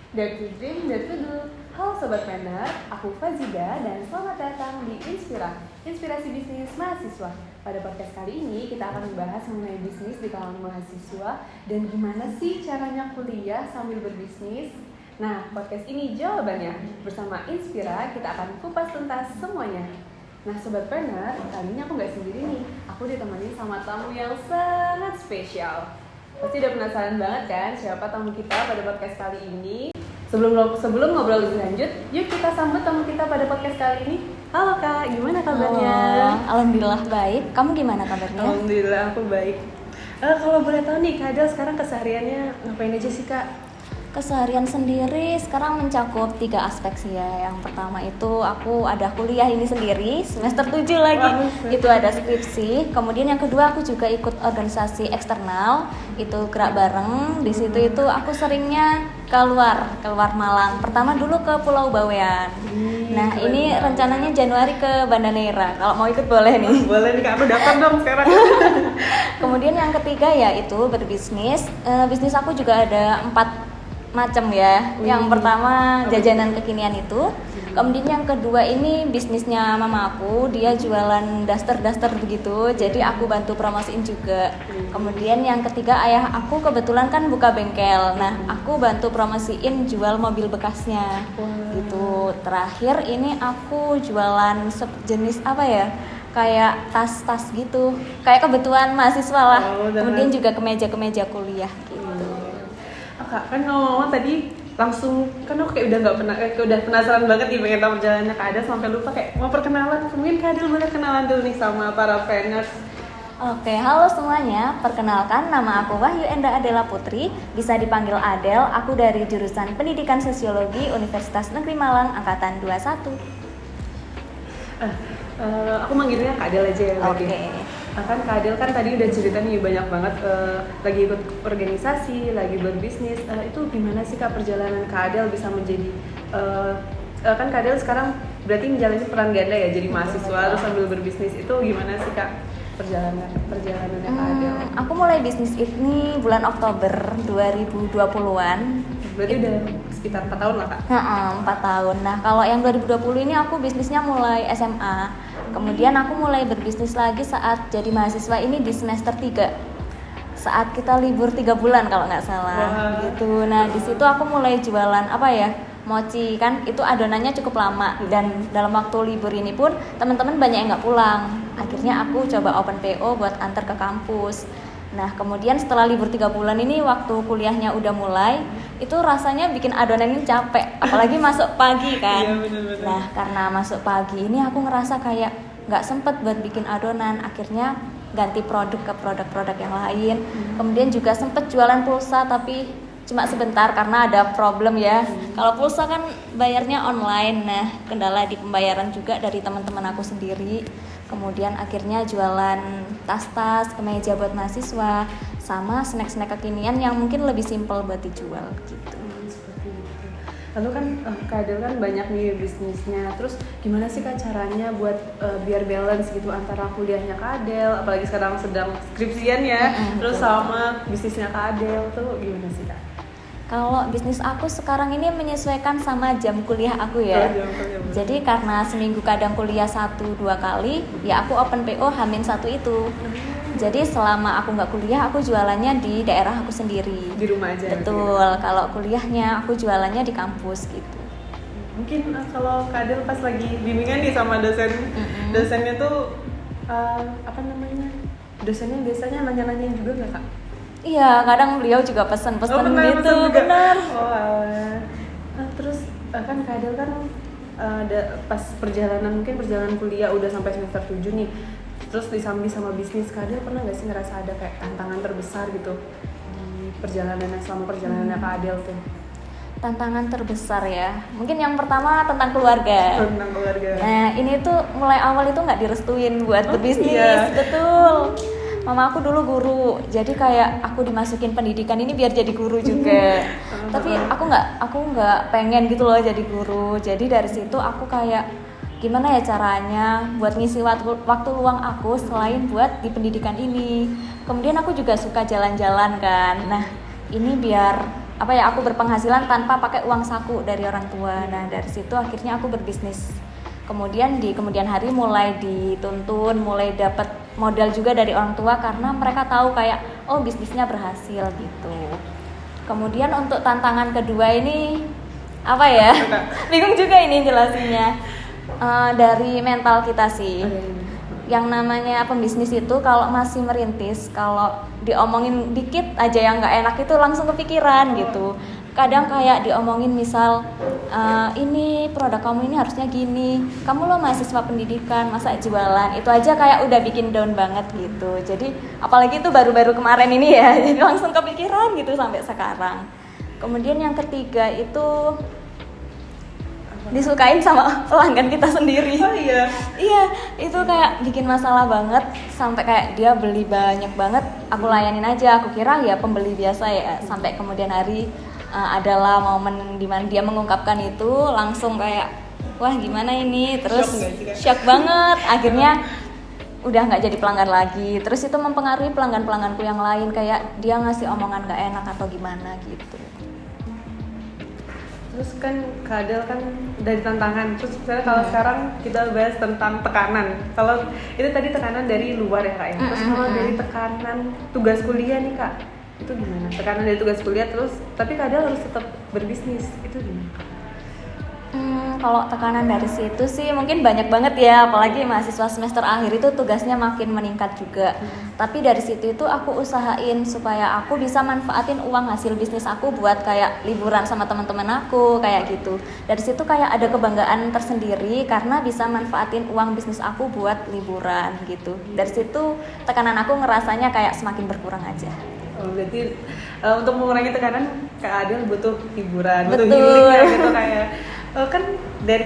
Dare to Dream, Dare to Do. Halo Sobat Planner, aku Fazida dan selamat datang di Inspirasi Bisnis Mahasiswa. Pada podcast kali ini kita akan membahas mengenai bisnis di kalangan mahasiswa dan gimana sih caranya kuliah sambil berbisnis. Nah, podcast ini jawabannya. Bersama Inspira kita akan kupas tuntas semuanya. Nah Sobat Planner, kali ini aku nggak sendiri nih. Aku ditemani sama tamu yang sangat spesial. Pasti udah penasaran banget kan siapa tamu kita pada podcast kali ini? Sebelum ngobrol lebih lanjut, yuk kita sambut tamu kita pada podcast kali ini. Halo Kak, gimana kabarnya? Halo, alhamdulillah baik. Kamu gimana kabarnya? Alhamdulillah aku baik. Kalau boleh tahu nih, Kak Adel sekarang kesehariannya ngapain aja sih Kak? Keseharian sendiri sekarang mencakup 3 aspek sih ya. Yang pertama itu aku ada kuliah ini sendiri, semester 7 lagi. Itu ada skripsi. Kemudian yang kedua aku juga ikut organisasi eksternal, itu gerak bareng. Di situ itu aku seringnya keluar Malang. Pertama dulu ke Pulau Bawean. Nah, ini rencananya Januari ke Banda Neira. Kalau mau ikut boleh nih. Boleh nih Kak, aku dapat dong sekarang. Kemudian yang ketiga ya itu berbisnis. Bisnis aku juga ada 4 macam ya. Yang pertama jajanan kekinian itu. Kemudian yang kedua ini bisnisnya mama aku, dia jualan daster begitu. Jadi aku bantu promosiin juga. Kemudian yang ketiga ayah aku kebetulan kan buka bengkel. Nah, aku bantu promosiin jual mobil bekasnya. Gitu. Terakhir ini aku jualan jenis apa ya? Kayak tas-tas gitu. Kayak kebutuhan mahasiswa lah. Kemudian juga kemeja-kemeja kuliah gitu. Kak, kan ngomong-ngomong tadi langsung kan aku kayak udah penasaran banget nih pengen tahu perjalanannya Kak Adel sampai lupa kayak mau perkenalan. Mungkin Kak Adel boleh kenalan dulu nih sama para planners. Oke, halo semuanya. Perkenalkan, nama aku Wahyu Enda Adela Putri, bisa dipanggil Adel. Aku dari jurusan Pendidikan Sosiologi Universitas Negeri Malang angkatan 21. Aku manggilnya Kak Adel aja ya. Oke. Kan Kak Adel kan tadi udah cerita nih banyak banget lagi ikut organisasi, lagi berbisnis. Itu gimana sih Kak perjalanan Kak Adel bisa menjadi kan Kak Adel sekarang berarti menjalani peran ganda ya, jadi mahasiswa terus sambil berbisnis. Itu gimana sih Kak perjalanannya Kak Adel? Aku mulai bisnis ini bulan Oktober 2020-an. Berarti udah sekitar 4 tahun lah Kak? 4 tahun. Nah, kalau yang 2020 ini aku bisnisnya mulai SMA. Kemudian aku mulai berbisnis lagi saat jadi mahasiswa ini di semester 3. Saat kita libur 3 bulan kalau nggak salah. Gitu. Nah, di situ aku mulai jualan apa ya? Mochi, kan itu adonannya cukup lama dan dalam waktu libur ini pun teman-teman banyak yang nggak pulang. Akhirnya aku coba open PO buat antar ke kampus. Nah, kemudian setelah libur 3 bulan ini waktu kuliahnya udah mulai, itu rasanya bikin adonan ini capek, apalagi masuk pagi kan. Iya, bener-bener. Nah, karena masuk pagi ini aku ngerasa kayak nggak sempet buat bikin adonan. Akhirnya ganti produk ke produk-produk yang lain. Kemudian juga sempet jualan pulsa tapi cuma sebentar karena ada problem ya. Kalau pulsa kan bayarnya online. Nah, kendala di pembayaran juga dari teman-teman aku sendiri. Kemudian akhirnya jualan tas-tas, kemeja buat mahasiswa, sama snack-snack kekinian yang mungkin lebih simpel buat dijual gitu. Seperti itu. Lalu kan Kak Adel kan banyak nih bisnisnya. Terus gimana sih Kak caranya buat biar balance gitu antara kuliahnya Kak Adel, apalagi sekarang sedang skripsian ya, terus sama bisnisnya Kak Adel tuh gimana sih Kak? Kalau bisnis aku sekarang ini menyesuaikan sama jam kuliah aku ya. Jadi karena seminggu kadang kuliah 1-2 kali, ya aku open PO H-1 itu. Jadi selama aku nggak kuliah, aku jualannya di daerah aku sendiri. Di rumah aja. Betul. Kalau kuliahnya aku jualannya di kampus gitu. Mungkin kalau Kak Adel pas lagi bimbingan nih sama dosennya tuh apa namanya? Dosennya biasanya nanya-nanyain juga nggak Kak? Iya, kadang beliau juga pesen gitu, benar. Terus kan Kak Adel kan pas perjalanan kuliah udah sampai semester 7 nih. Terus disambi sama bisnis, Kak Adel pernah nggak sih ngerasa ada kayak tantangan terbesar gitu di selama perjalanannya Kak Adel tuh? Tantangan terbesar ya, mungkin yang pertama tentang keluarga. Nah, ini tuh mulai awal itu nggak direstuin buat berbisnis. Iya. Betul. Mama aku dulu guru, jadi kayak aku dimasukin pendidikan ini biar jadi guru juga. Tapi aku nggak pengen gitu loh jadi guru. Jadi dari situ aku kayak gimana ya caranya buat ngisi waktu luang aku selain buat di pendidikan ini. Kemudian aku juga suka jalan-jalan kan. Nah, ini biar apa ya, aku berpenghasilan tanpa pakai uang saku dari orang tua. Nah dari situ akhirnya aku berbisnis. Kemudian di kemudian hari mulai dituntun, mulai dapat modal juga dari orang tua karena mereka tahu kayak oh bisnisnya berhasil gitu. Kemudian untuk tantangan kedua ini apa ya? Bingung juga ini jelasinnya. Dari mental kita sih. Yang namanya pembisnis itu kalau masih merintis, kalau diomongin dikit aja yang nggak enak itu langsung kepikiran gitu. Kadang kayak diomongin misal ini produk kamu ini harusnya gini, kamu lo mahasiswa pendidikan masa jualan, itu aja kayak udah bikin down banget gitu. Jadi apalagi itu baru-baru kemarin ini ya, jadi langsung kepikiran gitu sampai sekarang. Kemudian yang ketiga itu disukain sama pelanggan kita sendiri. Oh iya. Iya, itu kayak bikin masalah banget sampai kayak dia beli banyak banget, aku layanin aja. Aku kira ya pembeli biasa ya. Sampai kemudian hari adalah momen dimana dia mengungkapkan itu langsung kayak wah gimana ini, terus shock banget. Akhirnya udah nggak jadi pelanggan lagi. Terus itu mempengaruhi pelanggan-pelangganku yang lain kayak dia ngasih omongan nggak enak atau gimana gitu. Terus kan Kak Adel kan dari tantangan. Terus misalnya kalau sekarang kita bahas tentang tekanan. Kalau itu tadi tekanan dari luar ya Kak ya. Terus kalau dari tekanan tugas kuliah nih Kak, itu gimana? Tekanan dari tugas kuliah terus tapi Kak Adel harus tetap berbisnis. Itu gimana Kak? Kalau tekanan dari situ sih mungkin banyak banget ya, apalagi mahasiswa semester akhir itu tugasnya makin meningkat juga. Tapi dari situ itu aku usahain supaya aku bisa manfaatin uang hasil bisnis aku buat kayak liburan sama teman-teman aku kayak gitu. Dari situ kayak ada kebanggaan tersendiri karena bisa manfaatin uang bisnis aku buat liburan gitu. Dari situ tekanan aku ngerasanya kayak semakin berkurang aja. Oh, berarti untuk mengurangi tekanan Kak Adel butuh hiburan, butuh Betul. healing ya gitu kayak kan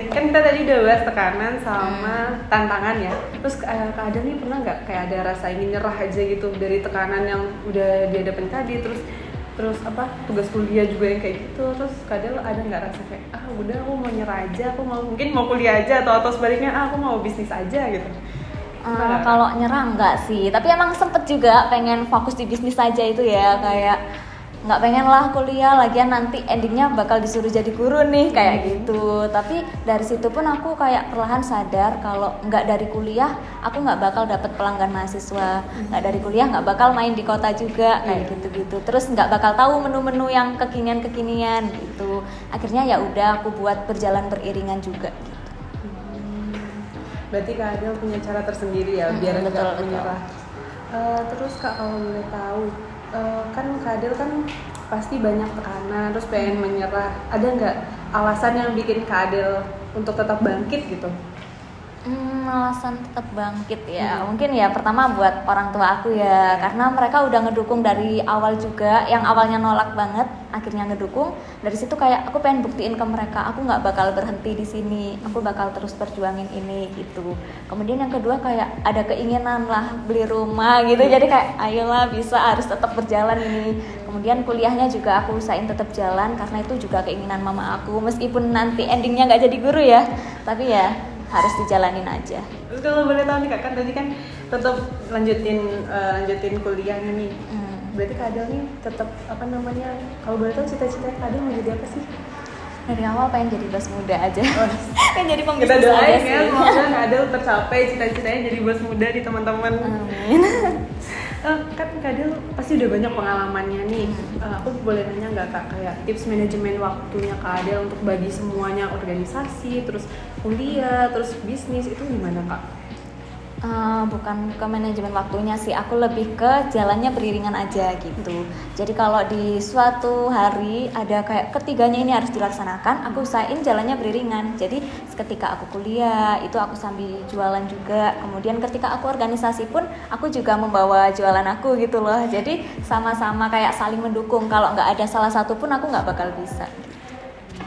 kita tadi udah bahas tekanan sama tantangan ya. Terus Kak Adel nih pernah nggak kayak ada rasa ingin nyerah aja gitu dari tekanan yang udah dihadapin tadi, terus apa tugas kuliah juga yang kayak gitu. Terus Kak Adel ada nggak rasa kayak udah aku mau nyerah aja, aku mungkin mau kuliah aja atau sebaliknya aku mau bisnis aja gitu. Kalau nyerah enggak sih, tapi emang sempet juga pengen fokus di bisnis aja itu ya, kayak nggak pengen lah kuliah lagian nanti endingnya bakal disuruh jadi guru nih kayak gitu. Tapi dari situ pun aku kayak perlahan sadar kalau nggak dari kuliah aku nggak bakal dapet pelanggan mahasiswa, nggak dari kuliah nggak bakal main di kota juga kayak gitu-gitu. Terus nggak bakal tahu menu-menu yang kekinian-kekinian gitu. Akhirnya ya udah aku buat berjalan beriringan juga gitu. Berarti Kak Adel punya cara tersendiri ya biar nggak menyerah. Terus Kak kalau boleh tahu, kan Kak Adel kan pasti banyak tekanan terus pengen menyerah. Ada nggak alasan yang bikin Kak Adel untuk tetap bangkit gitu? Alasan tetap bangkit ya, mungkin ya pertama buat orang tua aku ya, karena mereka udah ngedukung dari awal juga. Yang awalnya nolak banget akhirnya ngedukung. Dari situ kayak aku pengen buktiin ke mereka aku nggak bakal berhenti di sini, aku bakal terus perjuangin ini gitu. Kemudian yang kedua kayak ada keinginan lah beli rumah gitu, jadi kayak ayolah bisa, harus tetap berjalan ini. Kemudian kuliahnya juga aku usahain tetap jalan karena itu juga keinginan mama aku, meskipun nanti endingnya nggak jadi guru ya, tapi ya harus dijalanin aja. Terus kalau boleh tahu nih Kak, kan tadi kan tetap lanjutin kuliah nih. Berarti Kak Adel nih tetap kalau boleh tahu cita-citanya Kak Adel mau jadi apa sih? Dari awal pengen jadi bos muda aja. Pengen jadi Kita pembisnis aja doain sih. ya semoga Kak Adel tercapai cita-citanya jadi bos muda di teman-teman. Amin. Kan Kak Adel pasti udah banyak pengalamannya nih. Aku boleh nanya nggak Kak, kayak tips manajemen waktunya Kak Adel untuk bagi semuanya, organisasi, terus kuliah, terus bisnis, itu gimana Kak? Bukan ke manajemen waktunya sih, aku lebih ke jalannya beriringan aja gitu. Jadi kalau di suatu hari ada kayak ketiganya ini harus dilaksanakan, aku usahain jalannya beriringan. Jadi ketika aku kuliah itu aku sambil jualan juga. Kemudian ketika aku organisasi pun aku juga membawa jualan aku gitu loh. Jadi sama-sama kayak saling mendukung. Kalau nggak ada salah satu pun aku nggak bakal bisa.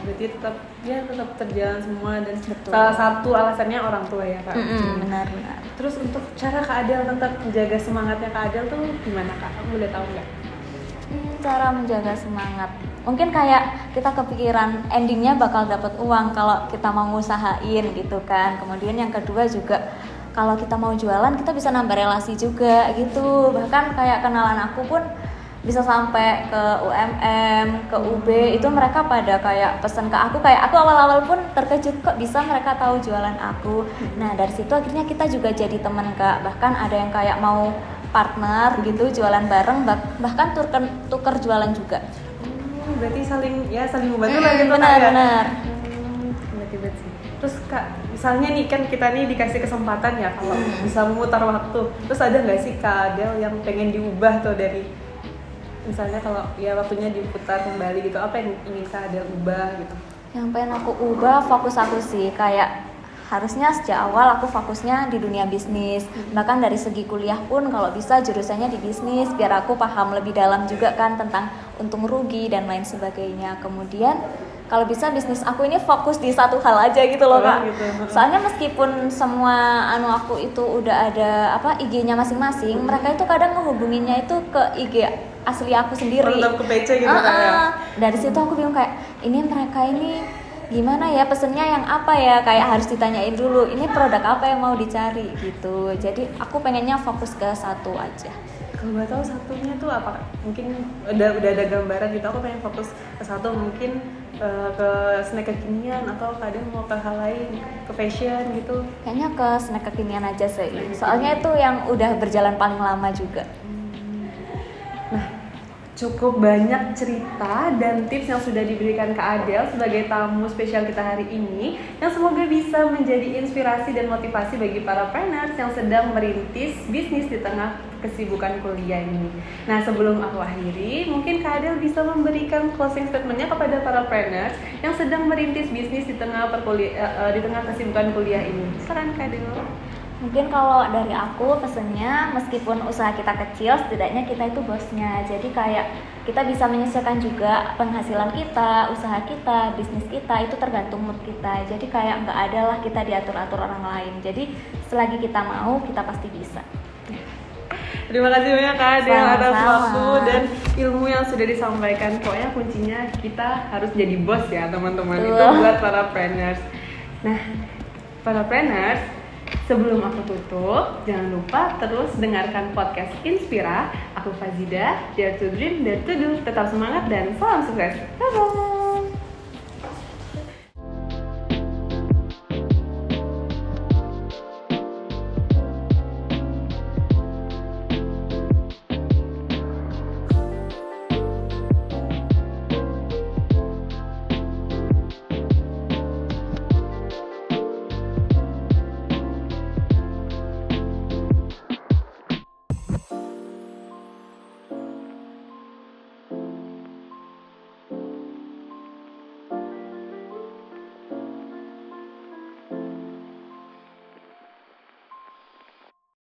Berarti tetap terjalan semua dan Betul. salah satu alasannya orang tua ya Kak. Benar. Terus untuk cara Kak Adel tetap menjaga semangatnya Kak Adel tuh gimana Kak? Kamu boleh tahu nggak? Cara menjaga semangat, mungkin kayak kita kepikiran endingnya bakal dapat uang kalau kita mau ngusahain gitu kan. Kemudian yang kedua juga kalau kita mau jualan kita bisa nambah relasi juga gitu. Bahkan kayak kenalan aku pun bisa sampai ke UMM, ke UB, itu mereka pada kayak pesen ke aku, kayak aku awal-awal pun terkejut kok bisa mereka tahu jualan aku. Nah dari situ akhirnya kita juga jadi teman Kak, bahkan ada yang kayak mau partner gitu jualan bareng, bahkan tuker jualan juga. Berarti saling membantu lah gitu Kak ya? Benar. Tiba-tiba sih. Terus Kak, misalnya nih kan kita nih dikasih kesempatan ya kalau bisa memutar waktu, terus ada nggak sih Kak Adel yang pengen diubah tuh dari misalnya kalau ya waktunya diputar kembali gitu, apa yang ingin Kak Adel ubah gitu? Yang pengen aku ubah fokus aku sih, kayak harusnya sejak awal aku fokusnya di dunia bisnis. Bahkan dari segi kuliah pun kalau bisa jurusannya di bisnis, biar aku paham lebih dalam juga kan tentang untung rugi dan lain sebagainya. Kemudian kalau bisa bisnis aku ini fokus di satu hal aja gitu loh Kak. Gitu. Soalnya meskipun semua aku itu udah ada IG-nya masing-masing, mereka itu kadang menghubunginya itu ke IG asli aku sendiri. Tetap ke PC gitu Kak ya. Dari situ aku bingung kayak ini mereka ini gimana ya, pesennya yang apa ya, kayak harus ditanyain dulu ini produk apa yang mau dicari gitu. Jadi aku pengennya fokus ke satu aja. Kalau nggak tahu satunya tuh apa? Mungkin udah ada gambaran gitu. Aku pengen fokus ke satu, mungkin ke snack kekinian atau kadang mau ke hal lain, ke fashion gitu. Kayaknya ke snack kekinian aja sih. Soalnya itu yang udah berjalan paling lama juga. Nah, cukup banyak cerita dan tips yang sudah diberikan Kak Adel sebagai tamu spesial kita hari ini, yang semoga bisa menjadi inspirasi dan motivasi bagi para planners yang sedang merintis bisnis di tengah kesibukan kuliah ini. Nah, sebelum aku akhiri, mungkin Kak Adel bisa memberikan closing statement-nya kepada para planners yang sedang merintis bisnis di tengah kesibukan kuliah ini. Silakan Kak Adel. Mungkin kalau dari aku pesennya, meskipun usaha kita kecil, setidaknya kita itu bosnya. Jadi kayak kita bisa menyesuaikan juga penghasilan kita, usaha kita, bisnis kita, itu tergantung mood kita. Jadi kayak nggak ada lah kita diatur-atur orang lain. Jadi selagi kita mau, kita pasti bisa. Terima kasih banyak Kak Adel atas Sama-sama. waktu dan ilmu yang sudah disampaikan. Pokoknya kuncinya kita harus jadi bos ya teman-teman. Itu buat para planners. Nah, para planners, sebelum aku tutup, jangan lupa terus dengarkan podcast Inspira. Aku Fazida, Dare to Dream, Dare to Do. Tetap semangat dan salam sukses. Bye-bye.